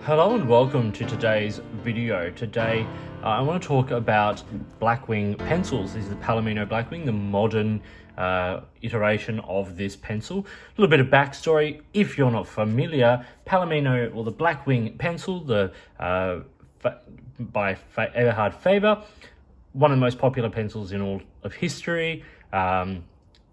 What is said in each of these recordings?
Hello and welcome to today's video. Today I want to talk about Blackwing pencils. This is the Palomino Blackwing, the modern iteration of this pencil. A little bit of backstory, if you're not familiar, Palomino, or the Blackwing pencil, by Eberhard Faber, one of the most popular pencils in all of history.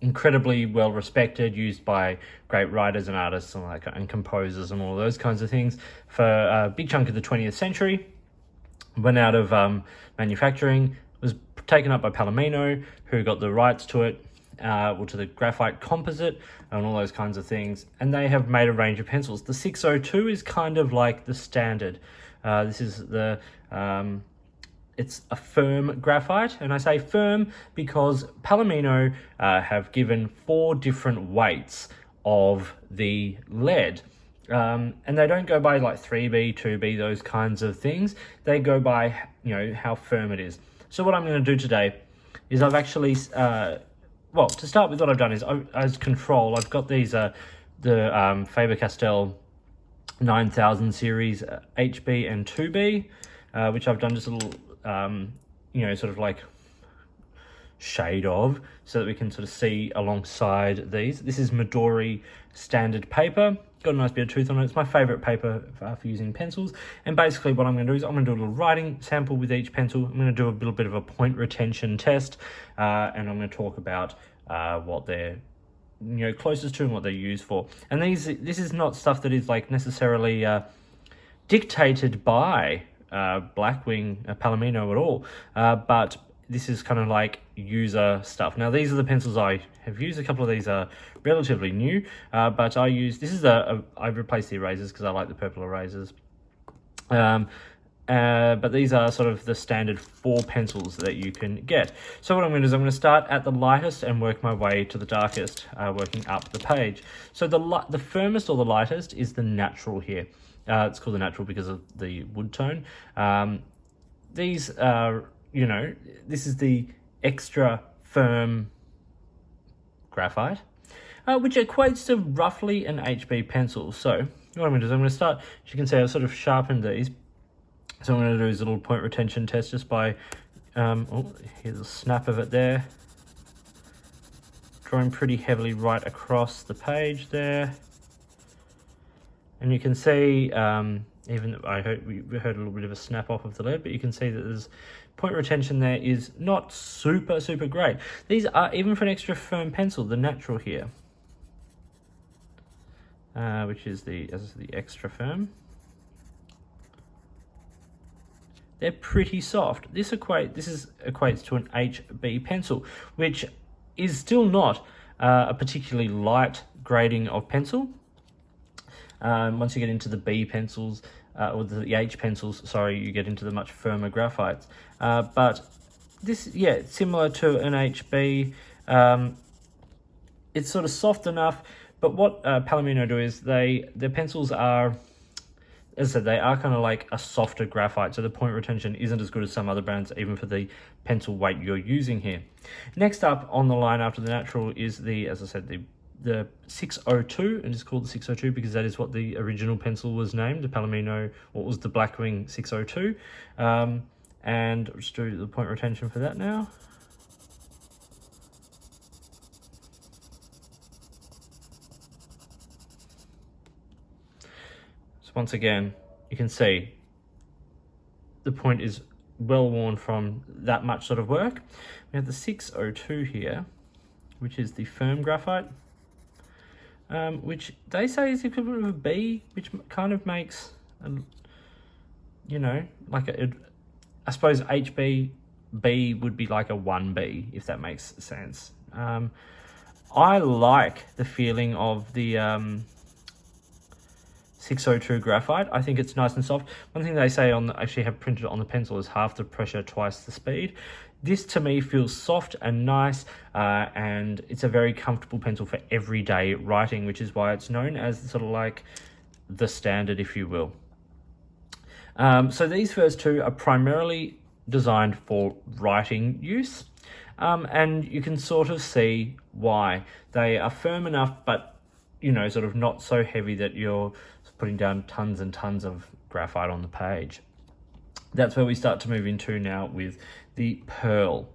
Incredibly well respected, used by great writers and artists and composers and all those kinds of things for a big chunk of the 20th century. Went out of manufacturing, was taken up by Palomino, who got the rights to it, to the graphite composite and all those kinds of things. And they have made a range of pencils. The 602 is kind of like the standard. This is the it's a firm graphite, and I say firm because Palomino have given 4 different weights of the lead. And they don't go by like 3B, 2B, those kinds of things. They go by, how firm it is. So what I'm going to do today is I've actually, to start with, what I've done is, as control, I've got these, the Faber-Castell 9000 series HB and 2B, which I've done just a little, sort of like shade of, so that we can sort of see alongside these. This is Midori standard paper. Got a nice bit of tooth on it. It's my favorite paper for using pencils. And basically what I'm going to do is I'm going to do a little writing sample with each pencil. I'm going to do a little bit of a point retention test, and I'm going to talk about what they're closest to and what they're used for. And this is not stuff that is like necessarily dictated by Blackwing, Palomino at all, but this is kind of like user stuff. Now these are the pencils I have used. A couple of these are relatively new, but I replaced the erasers because I like the purple erasers. But these are sort of the standard 4 pencils that you can get. So what I'm going to do is I'm going to start at the lightest and work my way to the darkest, working up the page. So the firmest or the lightest is the natural here. It's called the natural because of the wood tone. These are, this is the extra firm graphite, which equates to roughly an HB pencil. So what I'm going to do is I'm going to start, as you can see, I've sort of sharpened these. So I'm going to do is a little point retention test just by, here's a snap of it there. Drawing pretty heavily right across the page there. And you can see, even we heard a little bit of a snap off of the lead, but you can see that there's point retention there is not super great. These are, even for an extra firm pencil, the natural here, which is the extra firm, they're pretty soft. This equates to an HB pencil, which is still not a particularly light grading of pencil. Once you get into the B pencils, or the H pencils, sorry, you get into the much firmer graphites. But this, it's similar to an HB. It's sort of soft enough, but what Palomino do is their pencils are, as I said, they are kind of like a softer graphite, so the point retention isn't as good as some other brands, even for the pencil weight you're using here. Next up on the line after the natural is as I said, the 602, and it's called the 602 because that is what the original pencil was named, the Palomino, or it was the Blackwing 602. And I'll just do the point retention for that now. So once again, you can see the point is well worn from that much sort of work. We have the 602 here, which is the firm graphite. Which they say is the equivalent of a B, which kind of makes, I suppose B would be like a 1B, if that makes sense. I like the feeling of the 602 graphite. I think it's nice and soft. One thing they say actually have printed on the pencil is half the pressure, twice the speed. This to me feels soft and nice, and it's a very comfortable pencil for everyday writing, which is why it's known as sort of like the standard, if you will. So these first 2 are primarily designed for writing use, and you can sort of see why. They are firm enough, but sort of not so heavy that you're putting down tons and tons of graphite on the page. That's where we start to move into now with the pearl.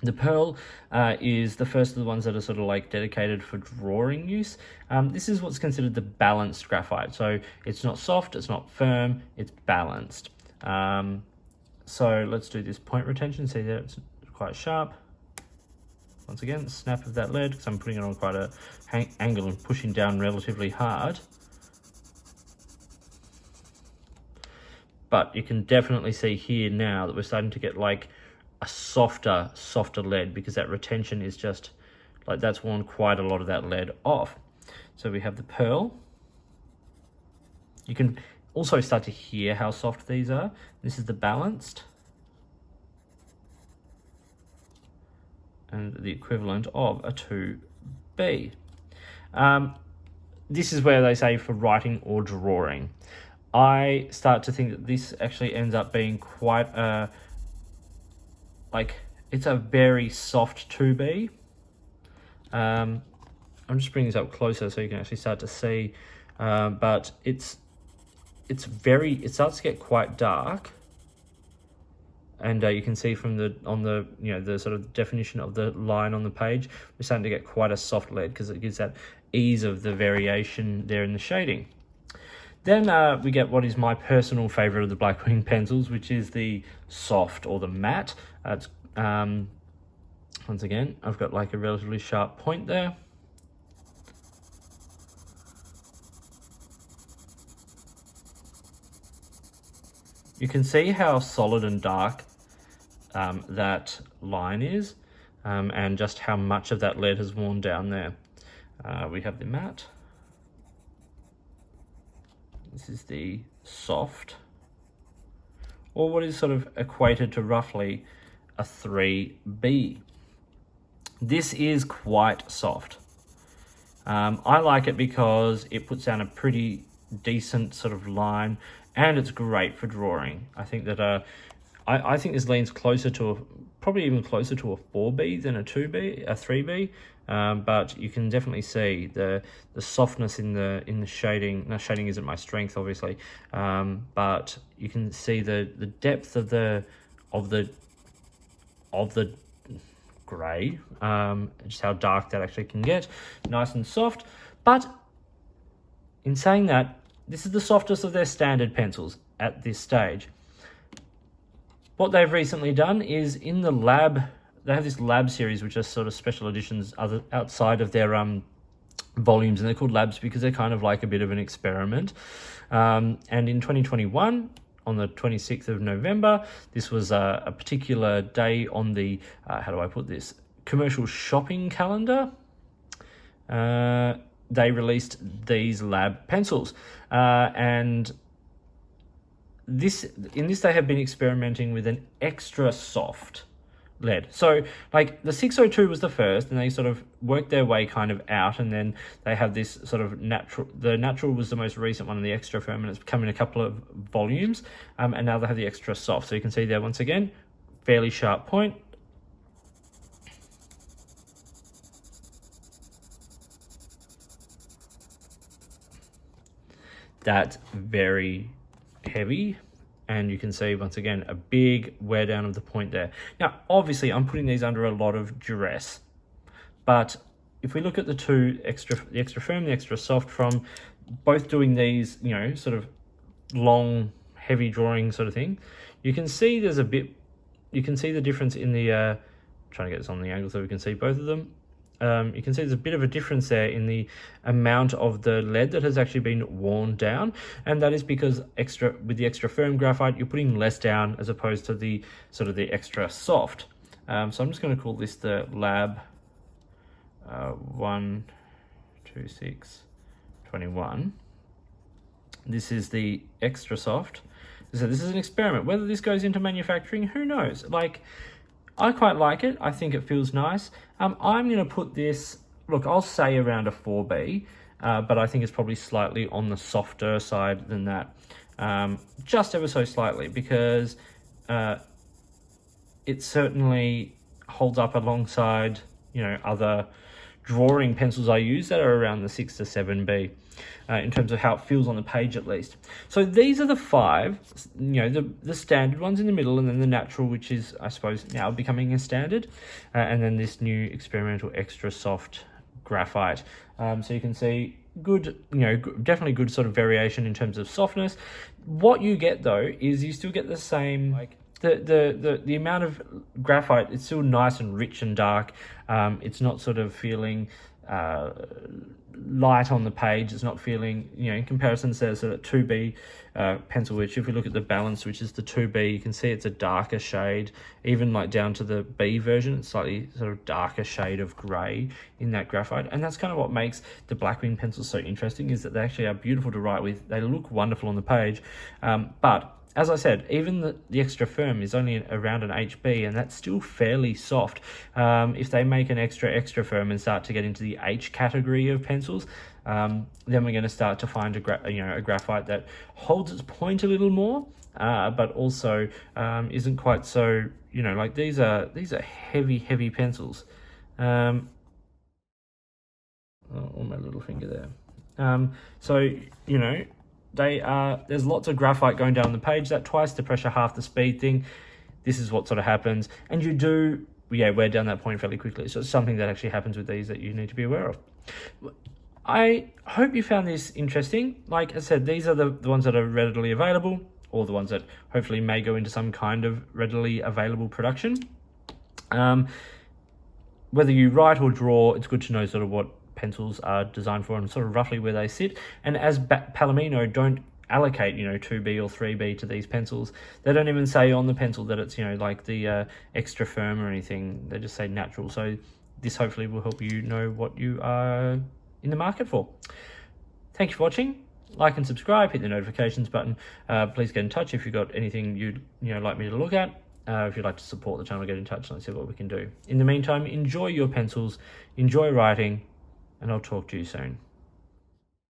The pearl is the first of the ones that are sort of like dedicated for drawing use. This is what's considered the balanced graphite. So it's not soft, it's not firm, it's balanced. So let's do this point retention. See there, it's quite sharp. Once again, snap of that lead, because I'm putting it on quite a angle and pushing down relatively hard. But you can definitely see here now that we're starting to get like a softer lead, because that retention is just like, that's worn quite a lot of that lead off. So we have the pearl. You can also start to hear how soft these are. This is the balanced. And the equivalent of a 2B. This is where they say for writing or drawing. I start to think that this actually ends up being quite a, like, it's a very soft 2B. I'm just bringing this up closer so you can actually start to see, but it starts to get quite dark. And you can see from the sort of definition of the line on the page, we're starting to get quite a soft lead, because it gives that ease of the variation there in the shading. Then we get what is my personal favorite of the Blackwing pencils, which is the soft or the matte. Once again, I've got like a relatively sharp point there. You can see how solid and dark that line is, and just how much of that lead has worn down there. We have the matte. This is the soft, or what is sort of equated to roughly a 3B. This is quite soft. I like it because it puts down a pretty decent sort of line, and it's great for drawing. I think that I think this leans closer to probably even closer to a 4B than a 3B. But you can definitely see the softness in the shading. Now, shading isn't my strength, obviously, but you can see the depth of the grey, just how dark that actually can get, nice and soft. But in saying that, this is the softest of their standard pencils at this stage. What they've recently done is in the lab, they have this lab series, which are sort of special editions outside of their volumes, and they're called labs because they're kind of like a bit of an experiment. And in 2021, on the 26th of November, this was a particular day on the, how do I put this, commercial shopping calendar. They released these lab pencils, and in this they have been experimenting with an extra soft lead. So like the 602 was the first, and they sort of worked their way kind of out, and then they have this sort of natural, the natural was the most recent one, and the extra firm, and it's come in a couple of volumes, and now they have the extra soft. So you can see there once again, fairly sharp point. That's very heavy, and you can see once again a big wear down of the point there. Now obviously I'm putting these under a lot of duress, but if we look at the extra firm, the extra soft, from both doing these, you know, sort of long heavy drawing sort of thing, you can see there's a bit, you can see the difference in the trying to get this on the angle so we can see both of them. You can see there's a bit of a difference there in the amount of the lead that has actually been worn down, and that is because with the extra firm graphite, you're putting less down as opposed to the sort of the extra soft. So I'm just going to call this the Lab 12621. This is the extra soft. So this is an experiment. Whether this goes into manufacturing, who knows? Like, I quite like it. I think it feels nice. I'm going to put this, look, I'll say around a 4B, but I think it's probably slightly on the softer side than that. Just ever so slightly, because it certainly holds up alongside, you know, other drawing pencils I use that are around the 6 to 7B in terms of how it feels on the page at least. So these are the 5, you know, the standard ones in the middle, and then the natural, which is, I suppose, now becoming a standard, and then this new experimental extra soft graphite. So you can see good, you know, definitely good sort of variation in terms of softness. What you get though is you still get the same, like the amount of graphite, it's still nice and rich and dark. It's not sort of feeling light on the page. It's not feeling, you know, in comparison to the 2B pencil, which if we look at the balance, which is the 2B, you can see it's a darker shade, even like down to the B version, it's slightly sort of darker shade of grey in that graphite. And that's kind of what makes the Blackwing pencils so interesting, is that they actually are beautiful to write with. They look wonderful on the page, but as I said, even the extra firm is only around an HB, and that's still fairly soft. If they make an extra firm and start to get into the H category of pencils, then we're going to start to find a graphite that holds its point a little more, but also isn't quite so, you know, like these are heavy pencils. Oh, my little finger there. So, you know, there's lots of graphite going down the page. That twice the pressure, half the speed thing, this is what sort of happens, and you do wear down that point fairly quickly. So it's something that actually happens with these that you need to be aware of. I hope you found this interesting. Like I said, these are the ones that are readily available, or the ones that hopefully may go into some kind of readily available production. Whether you write or draw, it's good to know sort of what pencils are designed for and sort of roughly where they sit. And as Palomino don't allocate, you know, 2B or 3B to these pencils, they don't even say on the pencil that it's, you know, like the extra firm or anything. They just say natural. So this hopefully will help you know what you are in the market for. Thank you for watching. Like and subscribe, hit the notifications button. Please get in touch if you've got anything you'd like me to look at. If you'd like to support the channel, get in touch and let's see what we can do. In the meantime, enjoy your pencils, enjoy writing, and I'll talk to you soon.